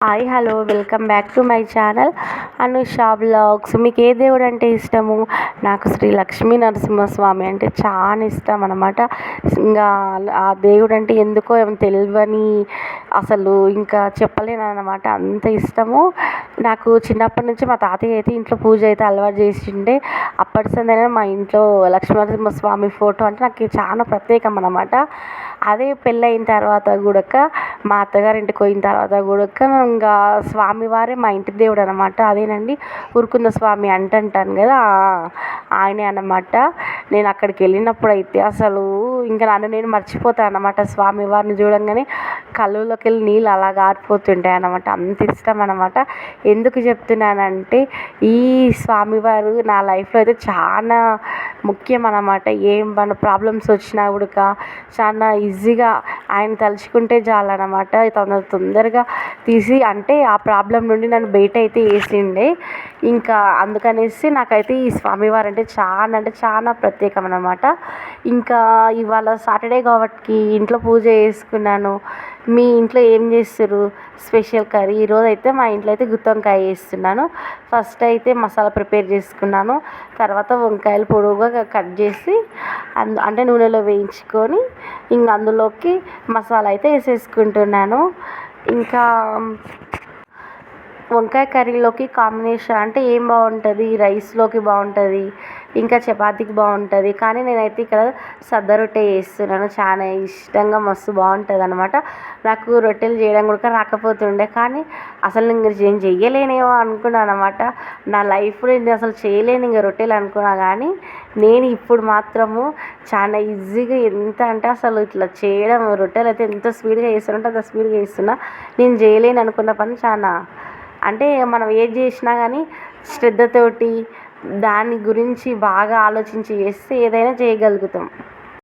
Hi hello welcome back to my channel Anusha vlogs. మీకు ఏ దేవుడు అంటే ఇష్టము? నాకు శ్రీ లక్ష్మీ నరసింహస్వామి అంటే చాలా ఇష్టం అనమాట. ఇంకా ఆ దేవుడు అంటే ఎందుకో ఏమో తెలియని అసలు ఇంకా చెప్పలేను అనమాట, అంత ఇష్టము నాకు. చిన్నప్పటి నుంచి మా తాతయ్య అయితే ఇంట్లో పూజ అయితే అలవాటు చేసిండే. అప్పటి సందైనా మా ఇంట్లో లక్ష్మీ నరసింహస్వామి ఫోటో అంటే నాకు చాలా ప్రత్యేకం అనమాట. అదే పెళ్ళయిన తర్వాత కూడా మా అత్తగారి ఇంటికి పోయిన తర్వాత కూడా ఇంకా స్వామివారే మా ఇంటి దేవుడు అనమాట. అదేనండి ఉరుకుంద స్వామి అంటాను కదా, ఆయనే అన్నమాట. నేను అక్కడికి వెళ్ళినప్పుడు అయితే అసలు ఇంకా నన్ను నేను మర్చిపోతాను అన్నమాట. స్వామివారిని చూడంగానే కళ్ళులోకి వెళ్ళి నీళ్ళు అలా గారిపోతుంటాయి అన్నమాట, అంత ఇష్టం అనమాట. ఎందుకు చెప్తున్నానంటే ఈ స్వామివారు నా లైఫ్లో అయితే చాలా ముఖ్యం అన్నమాట. ఏం మన ప్రాబ్లమ్స్ వచ్చినా కూడా చాలా ఈజీగా ఆయన తలుచుకుంటే చాలన్నమాట, తొందరగా తీసి అంటే ఆ ప్రాబ్లం నుండి నన్ను బయట అయితే వేసిండే. ఇంకా అందుకనేసి నాకైతే ఈ స్వామివారు అంటే చాలా ప్రత్యేకం అన్నమాట. ఇంకా ఇవాళ సాటర్డే కాబట్టి ఇంట్లో పూజ చేసుకున్నాను. మీ ఇంట్లో ఏం చేస్తారు స్పెషల్ కర్రీ? ఈరోజు అయితే మా ఇంట్లో అయితే గుత్తి వంకాయ చేస్తున్నాను. ఫస్ట్ అయితే మసాలా ప్రిపేర్ చేసుకున్నాను. తర్వాత వంకాయలు పొడవుగా కట్ చేసి అంటే నూనెలో వేయించుకొని ఇంక అందులోకి మసాలా అయితే వేసేసుకుంటున్నాను. ఇంకా వంకాయ కర్రీలోకి కాంబినేషన్ అంటే ఏం బాగుంటుంది? రైస్లోకి బాగుంటుంది, ఇంకా చపాతీకి బాగుంటుంది. కానీ నేనైతే ఇక్కడ సద్ద రొట్టె చేస్తున్నాను. చాలా ఇష్టంగా మస్తు బాగుంటుంది అనమాట. నాకు రొట్టెలు చేయడం కూడా రాకపోతుండే, కానీ అసలు నేను చెయ్యలేనేమో అనుకున్నాను అనమాట. నా లైఫ్లో నేను అసలు చేయలేను ఇంకా రొట్టెలు అనుకున్నా, కానీ నేను ఇప్పుడు మాత్రము చాలా ఈజీగా ఎంత అంటే అసలు ఇట్లా చేయడం, రొట్టెలు అయితే ఎంత స్పీడ్గా చేస్తానంటే అంత స్పీడ్గా చేస్తున్నా. నేను చేయలేను అనుకున్న పని చాలా అంటే మనం ఏది చేసినా కానీ శ్రద్ధతోటి దాని గురించి బాగా ఆలోచించి చేస్తే ఏదైనా చేయగలుగుతాం.